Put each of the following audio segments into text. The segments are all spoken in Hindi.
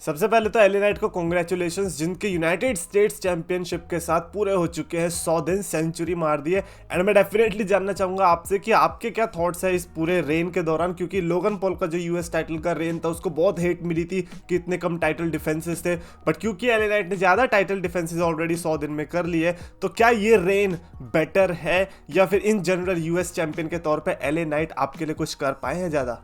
सबसे पहले तो एले नाइट को कॉन्ग्रेचुलेशंस, जिनके यूनाइटेड स्टेट्स चैंपियनशिप के साथ पूरे हो चुके हैं 100 दिन, सेंचुरी मार दी है। एंड मैं डेफिनेटली जानना चाहूंगा आपसे कि आपके क्या थॉट्स है इस पूरे रेन के दौरान, क्योंकि लोगन पॉल का जो यूएस टाइटल का रेन था उसको बहुत हेट मिली थी कि इतने कम टाइटल डिफेंसेस थे, बट क्योंकि एले नाइट ने ज़्यादा टाइटल डिफेंसेस ऑलरेडी 100 दिन में कर लिए, तो क्या ये रेन बेटर है या फिर इन जनरल यूएस चैंपियन के तौर पर एले नाइट आपके लिए कुछ कर पाए हैं ज़्यादा?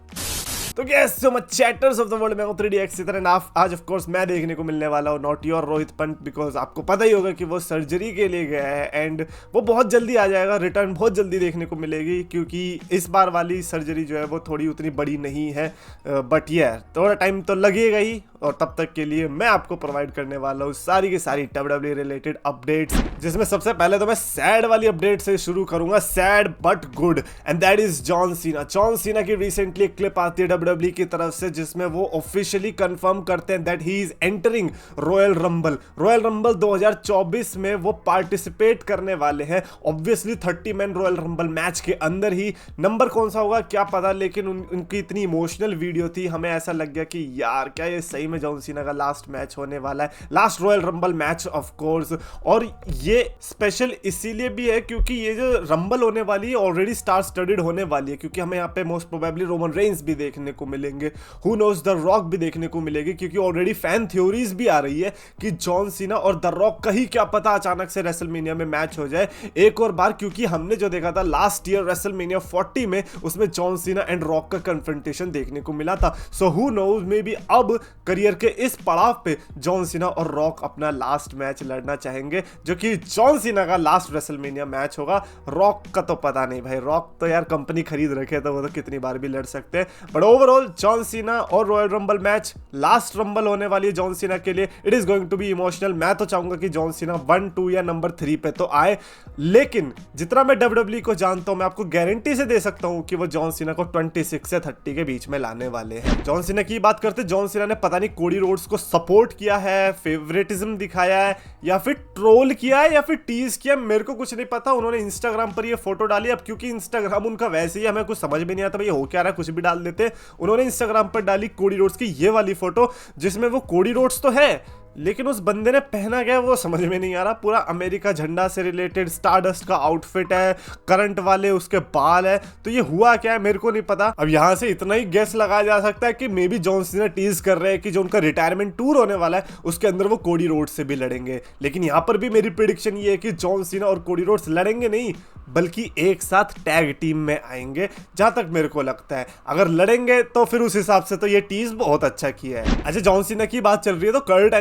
तो gas so much chatters of the world, मैं हूं 3DX आज ऑफ कोर्स मैं देखने को मिलने वाला हूं not your Rohit Pant, because आपको पता ही होगा कि वो सर्जरी के लिए गया है एंड वो बहुत जल्दी आ जाएगा, रिटर्न बहुत जल्दी देखने को मिलेगी, क्योंकि इस बार वाली सर्जरी जो है वो थोड़ी उतनी बड़ी नहीं है, बट ये थोड़ा टाइम तो लगेगा ही, और तब तक के लिए मैं आपको प्रोवाइड करने वाला हूँ सारी की सारी WWE रिलेटेड अपडेट्स, जिसमें सबसे पहले तो मैं सैड वाली अपडेट से शुरू करूंगा, sad but good, and that is John Cena. John Cena की रिसेंटली एक क्लिप आती है WWE की तरफ से जिसमें वो ऑफिशियली कंफर्म करते हैं that he is entering royal rumble. Royal rumble 2024 में वो पार्टिसिपेट करने वाले हैं। Obviously 30 man royal Rumble match के अंदर ही, नंबर कौन सा होगा क्या पता, लेकिन उनकी इतनी इमोशनल वीडियो थी, हमें ऐसा लग गया कि यार क्या ये सही में जॉन सीना का लास्ट मैच होने वाला है, last royal Rumble match of course. और ये स्पेशल इसीलिए भी है क्योंकि ये जो रंबल होने वाली है ऑलरेडी स्टार स्टडीड होने वाली है, क्योंकि हमें यहाँ पे मोस्ट प्रोबेबली रोमन रेंस भी देखने को मिलेंगे, हु नोज द रॉक भी देखने को मिलेगी, क्योंकि ऑलरेडी फैन थ्योरीज भी आ रही है कि जॉन सीना और द रॉक का ही क्या पता अचानक से रेसलमेनिया में मैच हो जाए एक और बार, क्योंकि हमने जो देखा था लास्ट ईयर रेसलमेनिया 40 में, उसमें जॉन सीना एंड रॉक का कन्फ्रंटेशन देखने को मिला था। सो हु नोज, मे बी अब करियर के इस पड़ाव पे जॉन सीना और रॉक अपना लास्ट मैच लड़ना चाहेंगे, जो कि जॉन सीना का लास्ट रेसलमेनिया मैच होगा। रॉक का तो पता नहीं भाई, रॉक तो यार कंपनी खरीद रखे तो वो तो कितनी बार भी लड़ सकते हैं, बट ओवरऑल जॉन सीना और Royal Rumble match, last rumble होने वाली है जॉन सीना के लिए, it is going to be emotional. मैं तो चाहूंगा कि जॉन सीना 1, 2 या नंबर 3 पे तो आए, लेकिन जितना मैं WWE को जानता हूं, मैं आपको गारंटी से दे सकता हूं कि वो जॉन सीना को 26 से 30 के बीच में लाने वाले हैं। जॉन सीना की बात करते, जॉन सीना ने पता नहीं कोडी रोड्स को सपोर्ट किया है, फेवरेटिज्म दिखाया है, या फिर ट्रोल किया है, या फिर टीज किया, मेरे को कुछ नहीं पता। उन्होंने इंस्टाग्राम पर ये फोटो डाली, अब क्योंकि इंस्टाग्राम उनका वैसे ही हमें कुछ समझ में नहीं आता भाई हो क्या रहा है, कुछ भी डाल देते। उन्होंने इंस्टाग्राम पर डाली कोडी रोड्स की ये वाली फोटो, जिसमें वो कोडी रोड्स तो है, लेकिन उस बंदे ने पहना गया वो समझ में नहीं आ रहा। पूरा अमेरिका झंडा से रिलेटेड स्टारडस्ट का आउटफिट है, करंट वाले उसके बाल है, तो ये हुआ क्या है मेरे को नहीं पता। अब यहां से इतना ही गेस लगाया जा सकता है कि maybe John Cena tease कर रहे हैं कि जो उनका रिटायरमेंट टूर होने वाला है उसके अंदर वो कोडी रोड्स से भी लड़ेंगे, लेकिन यहां पर भी मेरी प्रेडिक्शन ये है कि जॉन सीना और कोडी रोड्स लड़ेंगे नहीं, बल्कि एक साथ टैग टीम में आएंगे, जहां तक मेरे को लगता है। अगर लड़ेंगे तो फिर उस हिसाब से तो ये टीज बहुत अच्छा किया है। अच्छा, जॉन सीना की बात चल रही है तो कर्ट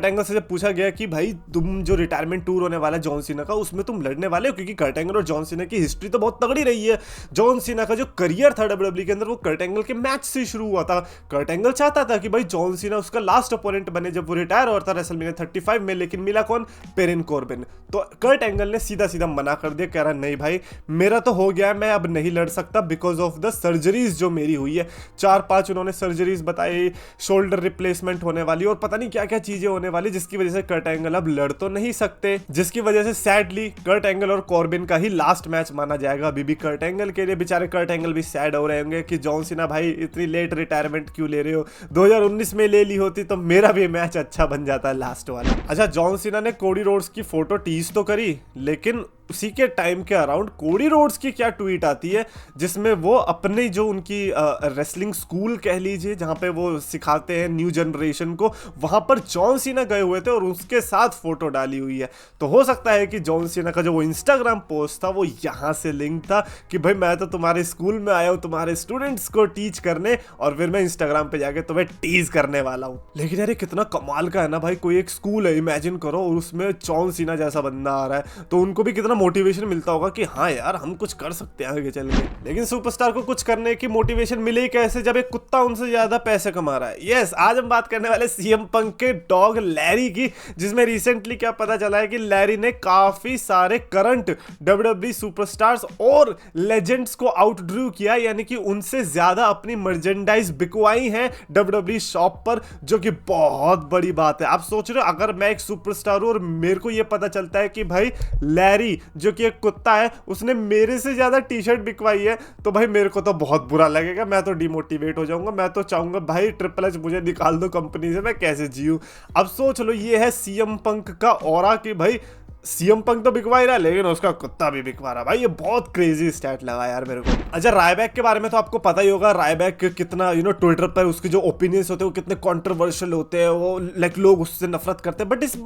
एंगल से जब पूछा गया कि भाई तुम जो रिटायरमेंट टूर होने वाला है जॉन सीना का, उसमें तुम लड़ने वाले हो, क्योंकि कर्ट एंगल और जॉन सीना की हिस्ट्री तो बहुत तगड़ी रही है। जॉन सीना का जो करियर था WWE के अंदर वो कर्ट एंगल के मैच से शुरू हुआ था। कर्ट एंगल चाहता था कि भाई जॉन सीना उसका लास्ट अपोनेंट बने जब वो रिटायर हो रहा था रेसलमेनिया 35 में, लेकिन मिला कौन? बेरन कॉर्बिन। तो कर्ट एंगल ने सीधा सीधा मना कर दिया, कह रहा नहीं भाई मेरा तो हो गया, मैं अब नहीं लड़ सकता बिकॉज ऑफ द सर्जरीज जो मेरी हुई है। 4-5 उन्होंने सर्जरीज बताई, शोल्डर रिप्लेसमेंट होने वाली और पता नहीं क्या क्या चीजें होने वाली, जिसकी वजह से कर्ट एंगल अब लड़ तो नहीं सकते, जिसकी वजह से सैडली कर्ट एंगल और कॉर्बिन का ही लास्ट मैच माना जाएगा अभी भी कर्ट एंगल के लिए। बेचारे कर्ट एंगल भी सैड हो रहे होंगे कि जॉन सीना भाई इतनी लेट रिटायरमेंट क्यों ले रहे हो, 2019 में ले ली होती तो मेरा भी मैच अच्छा बन जाता लास्ट वाला। अच्छा, जॉन सीना ने कोडी रोड्स की फोटो टीज तो करी, लेकिन उसी के टाइम के अराउंड कोडी रोड्स की क्या ट्वीट आती है जिसमें वो अपने जो उनकी रेसलिंग स्कूल कह लीजिए जहां पे वो सिखाते हैं न्यू जनरेशन को, वहां पर जॉन सीना गए हुए थे और उसके साथ फोटो डाली हुई है। तो हो सकता है कि जॉन सीना का जो वो इंस्टाग्राम पोस्ट था वो यहां से लिंक था कि भाई मैं तो तुम्हारे स्कूल में आया हूं तुम्हारे स्टूडेंट्स को टीच करने, और फिर मैं इंस्टाग्राम पे जाके तुम्हें टीज करने वाला हूं। लेकिन यार ये कितना कमाल का है ना भाई, कोई एक स्कूल है इमेजिन करो और उसमें जॉन सीना जैसा बंदा आ रहा है, तो उनको भी कितना मोटिवेशन मिलता होगा कि हाँ यार हम कुछ कर सकते हैं आगे चल के। लेकिन सुपरस्टार को कुछ करने की मोटिवेशन मिले कैसे जब एक कुत्ता उनसे ज्यादा पैसे कमा रहा है। यस, आज हम बात करने वाले सीएम पंक के डॉग लैरी की, जिसमें रिसेंटली क्या पता चला है कि लैरी ने काफी सारे करंट WWE सुपरस्टार्स और लेजेंड्स को आउटड्रू किया, यानी कि उनसे ज्यादा अपनी मर्चेंडाइज बिकवाई है WWE शॉप पर, जो कि बहुत बड़ी बात है। आप सोच रहे हो अगर मैं एक सुपरस्टार हूं और मेरे को यह पता चलता है कि भाई लैरी जो कि एक कुत्ता है उसने मेरे से ज्यादा टी शर्ट बिकवाई है, तो भाई मेरे को तो बहुत बुरा लगेगा, मैं तो डिमोटिवेट हो जाऊंगा, मैं तो चाहूंगा भाई ट्रिपल एच मुझे निकाल दो कंपनी से, मैं कैसे जीऊं। अब सोच लो ये है सीएम पंक का ऑरा कि भाई सीएम पंक तो बिकवा ही रहा है लेकिन उसका कुत्ता भी बिकवा रहा। भाई ये बहुत क्रेजी स्टैट लगा यार मेरे को। अच्छा रायबैक के बारे में तो आपको पता ही होगा, रायबैक कितना ट्विटर पर उसके जो ओपिनियंस होते हैं वो कितने कंट्रोवर्शियल होते हैं, वो लाइक लोग उससे नफरत करते हैं। बट इस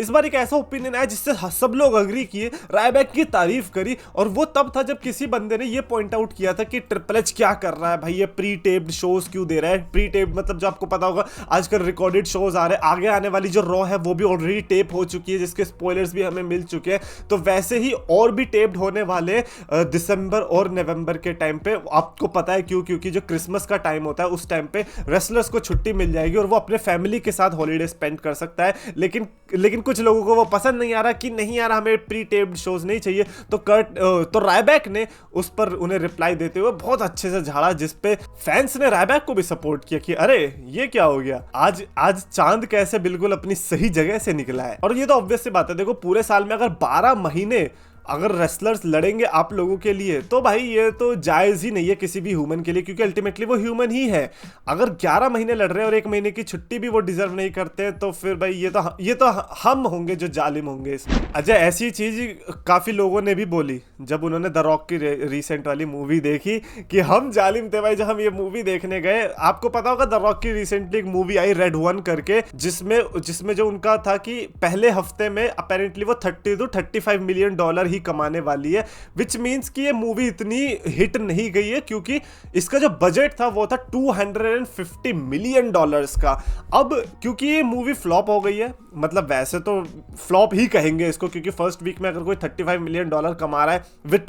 बार एक ऐसा ओपिनियन आया जिससे सब लोग अग्री किए, रायबैक की तारीफ करी, और वो तब था जब किसी बंदे ने ये पॉइंट आउट किया था कि ट्रिपल एच क्या कर रहा है भाई, ये प्री टेप्ड शोज क्यों दे रहा है। प्री टेप्ड मतलब जो आपको पता होगा आजकल रिकॉर्डेड शोज आ रहे हैं, आगे आने वाली जो रॉ है वो भी ऑलरेडी टेप हो चुकी है जिसके स्पॉयलर्स भी हमें मिल चुके हैं, तो वैसे ही और भी टेप्ड होने वाले दिसंबर और नवंबर के टाइम पे। आपको पता है क्यों? क्योंकि जो क्रिसमस का टाइम होता है उस टाइम पे रेसलर्स को छुट्टी मिल जाएगी और वो अपने फैमिली के साथ हॉलीडे स्पेंड कर सकता है। लेकिन कुछ लोगों को वो पसंद नहीं आ रहा कि नहीं यार हमें प्री टेप्ड शोज नहीं चाहिए, तो रायबैक ने उस पर उन्हें रिप्लाई देते हुए बहुत अच्छे से झाड़ा, जिसपे फैंस ने रायबैक को भी सपोर्ट किया कि अरे ये क्या हो गया, आज चांद कैसे बिल्कुल अपनी सही जगह से निकला है। और ये तो ऑब्वियस सी बात है, देखो पूरे साल में अगर 12 महीने अगर रेसलर्स लड़ेंगे आप लोगों के लिए तो भाई ये तो जायज ही नहीं है किसी भी ह्यूमन के लिए, क्योंकि अल्टीमेटली वो ह्यूमन ही है। अगर 11 महीने लड़ रहे हैं और 1 महीने की छुट्टी भी वो डिजर्व नहीं करते तो फिर भाई ये तो हम होंगे जो जालिम होंगे इसमें। अच्छा ऐसी चीज काफी लोगों ने भी बोली जब उन्होंने द रॉक की रिसेंट वाली मूवी देखी कि हम जालिम थे भाई जब हम ये मूवी देखने गए। आपको पता होगा द रॉक की रिसेंटली एक मूवी आई रेड 1 करके, जिसमें जो उनका था कि पहले हफ्ते में अपेरेंटली वो 30 to 35 मिलियन डॉलर कमाने वाली है, विच मींस कि ये मूवी इतनी हिट नहीं गई है क्योंकि इसका जो बजट था वो था 250 मिलियन डॉलर्स का। अब क्योंकि ये मूवी फ्लॉप हो गई है, मतलब वैसे तो फ्लॉप ही कहेंगे इसको क्योंकि फर्स्ट वीक में अगर कोई 35 मिलियन डॉलर कमा रहा है विद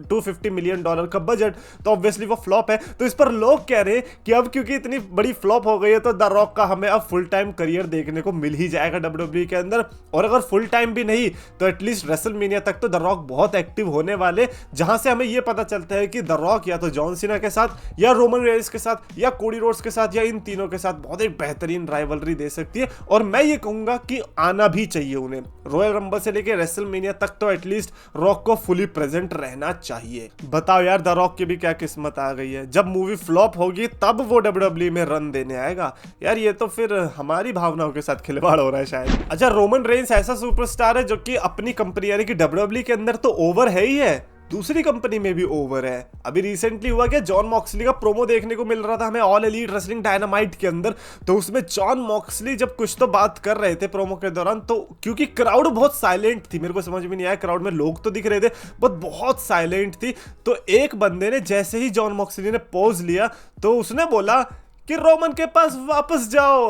250 मिलियन डॉलर का बजट तो ऑब्वियसली वो फ्लॉप है। तो इस पर लोग कह रहे हैं कि अब क्योंकि इतनी बड़ी फ्लॉप हो गई है तो द रॉक का हमें अब फुल टाइम करियर देखने को मिल ही जाएगा WWE के अंदर, और अगर फुल टाइम भी नहीं तो एटलीस्ट रेसलमेनिया तक तो द रॉक बहुत एक्टिव होने वाले, जहां से हमें यह पता चलता है कि द रॉक या तो जॉन सीना के साथ या रोमन रेंस के साथ या कोडी रोड्स के साथ या इन तीनों के साथ बहुत एक बेहतरीन राइवलरी दे सकती है। और मैं ये कहूंगा कि आना भी चाहिए उन्हें, रॉयल रंबल से लेकर रेसलमेनिया तक तो एटलीस्ट रॉक को फुली प्रेजेंट रहना चाहिए। बताओ यार द रॉक की भी क्या किस्मत आ गई है, जब मूवी फ्लॉप होगी तब वो WWE में रन देने आएगा। यार ये तो फिर हमारी भावनाओं के साथ खिलवाड़ हो रहा है शायद। अच्छा रोमन रेंस ऐसा सुपरस्टार है जो कि अपनी कंपनी यानी कि WWE के अंदर तो ओवर है ही है, दूसरी कंपनी में भी ओवर है। अभी रिसेंटली हुआ क्या, जॉन मॉक्सली का प्रोमो देखने को मिल रहा था हमें ऑल एलीट रेसलिंग डायनामाइट के अंदर, तो उसमें जॉन मॉक्सली जब कुछ तो बात कर रहे थे प्रोमो के दौरान, तो क्योंकि क्राउड बहुत साइलेंट थी, मेरे को समझ में नहीं आया, क्राउड में लोग तो दिख रहे थे बट बहुत साइलेंट थी, तो एक बंदे ने जैसे ही जॉन मॉक्सली ने पॉज लिया तो उसने बोला कि रोमन के पास वापस जाओ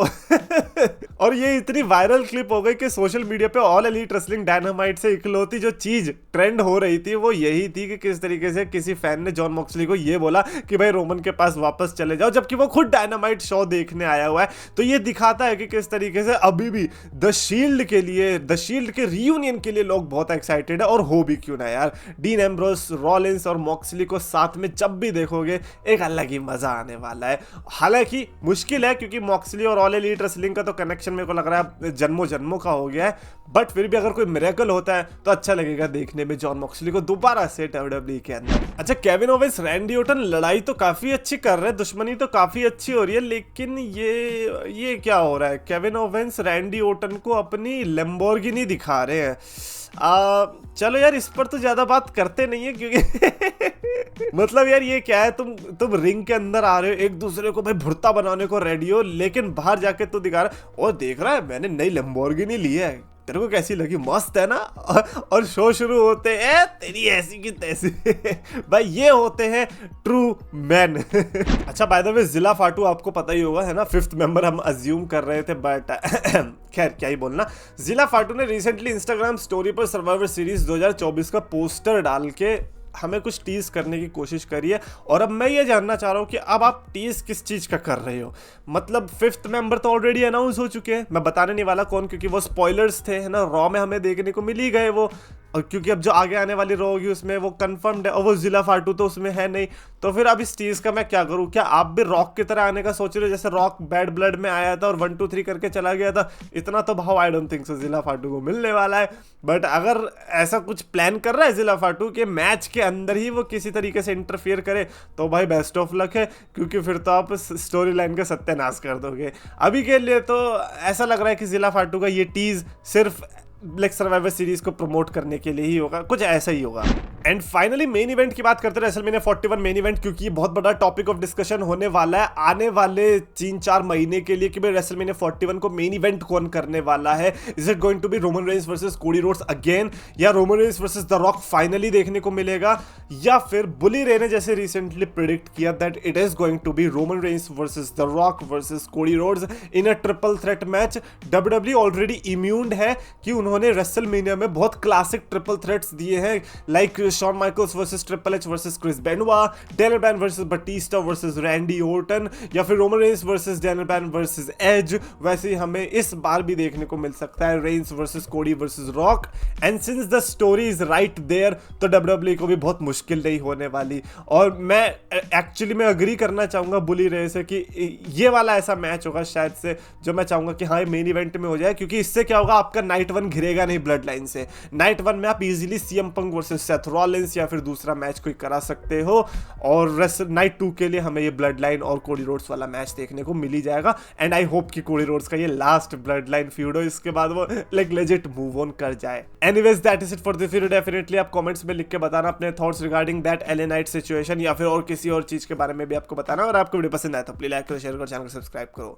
और ये इतनी वायरल क्लिप हो गई कि सोशल मीडिया पे ऑल एलीट रेसलिंग डायनामाइट से इकलौती जो चीज ट्रेंड हो रही थी वो यही थी कि किस तरीके से किसी फैन ने जॉन मॉक्सली को ये बोला कि भाई रोमन के पास वापस चले जाओ, जबकि वो खुद डायनामाइट शो देखने आया हुआ है। तो ये दिखाता है कि किस तरीके से अभी भी द शील्ड के रियूनियन के लिए लोग बहुत एक्साइटेड है, और हो भी क्यों ना यार, डीन एम्ब्रोस, रॉलिंस और मॉक्सली को साथ में जब भी देखोगे एक अलग ही मजा आने वाला है। हालांकि मुश्किल है क्योंकि मॉक्सली और ऑल एलीट रेसलिंग का तो कनेक्शन मेरे को लग रहा है जन्मों जन्मों का हो गया है, बट फिर भी अगर कोई मिरेकल होता है तो अच्छा लगेगा देखने में जॉन मॉक्सली को दोबारा से WWE के अंदर। अच्छा केविन ओवेंस रैंडी ऑर्टन लड़ाई तो काफी अच्छी कर रहे हैं, दुश्मनी तो काफी अच्छी हो रही है, लेकिन ये क्या हो रहा है, केविन ओवेंस रैंडी ऑर्टन को अपनी लैम्बोर्गिनी दिखा रहे हैं। चलो यार इस पर तो ज्यादा बात करते नहीं है क्योंकि मतलब यार ये क्या है, तुम रिंग के अंदर आ रहे हो एक दूसरे को भाई भुर्ता बनाने को रेडी हो, लेकिन बाहर जाके तू दिखा रहा और देख रहा है मैंने नई लैम्बोर्गिनी ली है, तेरे को कैसी लगी, मस्त है ना। और शो शुरू होते हैं तेरी ऐसी की तैसी भाई ये होते हैं ट्रू मैन। अच्छा बाय द वे जिला फाटू आपको पता ही होगा है ना, 5th मेंबर हम अज्यूम कर रहे थे बट खैर क्या ही बोलना। जिला फाटू ने रिसेंटली इंस्टाग्राम स्टोरी पर सर्वाइवर सीरीज 2024 का पोस्टर डाल के हमें कुछ टीज करने की कोशिश करी है। और अब मैं ये जानना चाह रहा हूँ कि अब आप टीज किस चीज का कर रहे हो। मतलब 5th मेंबर तो ऑलरेडी अनाउंस हो चुके हैं, मैं बताने नहीं वाला कौन, क्योंकि वो स्पॉयलर्स थे, है ना, रॉ में हमें देखने को मिल ही गए वो। और क्योंकि अब जो आगे आने वाली रॉ होगी उसमें वो कंफर्म्ड है, और वो जिला फाटू तो उसमें है नहीं। तो फिर अब इस चीज का मैं क्या करूं? क्या आप भी रॉक की तरह आने का सोच रहे हो, जैसे रॉक बैड ब्लड में आया था और 1 2 3 करके चला गया था? इतना तो भाव आई डोंट थिंक सो जिला फाटू को मिलने वाला है। बट अगर ऐसा कुछ प्लान कर रहा है जिला फाटू के मैच के अंदर ही वो किसी तरीके से इंटरफियर करे, तो भाई बेस्ट ऑफ लक है, क्योंकि फिर तो आप स्टोरी लाइन का सत्यानाश कर दोगे। अभी के लिए तो ऐसा लग रहा है कि जिला फाटू का ये टीज सिर्फ ब्लैक सर्वाइवर सीरीज को प्रमोट करने के लिए ही होगा, कुछ ऐसा ही होगा। एंड फाइनली मेन इवेंट की बात करते हैं, रेसलमेनिया 41 मेन इवेंट, क्योंकि ये बहुत बड़ा टॉपिक ऑफ डिस्कशन होने वाला है आने वाले 3-4 महीने के लिए कि भाई रेसलमेनिया 41 को मेन इवेंट कौन करने वाला है। Is it going to be Roman Reigns versus Cody Rhodes again, या Roman Reigns versus the Rock finally देखने को मिलेगा, या फिर बुली रे ने जैसे रिसेंटली प्रिडिक्ट किया that it is going to be Roman Reigns versus the Rock versus Cody Rhodes in a triple threat match. WWE already इम्यून्ड है कि उन्होंने रेसलमेनिया में बहुत क्लासिक ट्रिपल थ्रेट्स दिए हैं, like Shawn Michaels versus Triple H versus Chris Benoit, Daniel Bryan versus Batista versus Randy Orton, या फिर Roman Reigns versus Daniel Bryan versus Edge. वैसे ही हमें इस बार भी देखने को मिल सकता है Reigns versus Cody versus Rock. And since the story is right there, तो WWE को भी बहुत मुश्किल नहीं होने वाली। और मैं एक्चुअली मैं अग्री करना चाहूंगा बुली रे से कि ये वाला ऐसा मैच होगा शायद से जो मैं चाहूंगा कि हाँ मेन इवेंट में हो जाए, क्योंकि इससे क्या होगा, आपका नाइट 1 घिरेगा नहीं ब्लड लाइन से। नाइट 1 में आप easily CM Punk versus Seth Rollins या फिर दूसरा मैच कोई करा सकते हो, और नाइट 2 के लिए हमें ये ब्लड लाइन और कोडी रोड्स वाला मैच देखने को मिल ही जाएगा। एंड आई होप कि कोडी रोड्स का ये लास्ट ब्लड लाइन फ्यूड हो, इसके बाद वो लाइक लेजिट मूव ऑन कर जाए। Anyways that is it for this video. Definitely आप कमेंट्स में लिख के बताना अपने thoughts regarding that LA night situation, या फिर और किसी और चीज के बारे में भी आपको बताना। और आपको वीडियो पसंद आए तो प्लीज लाइक करो, शेयर करो, चैनल को सब्सक्राइब करो।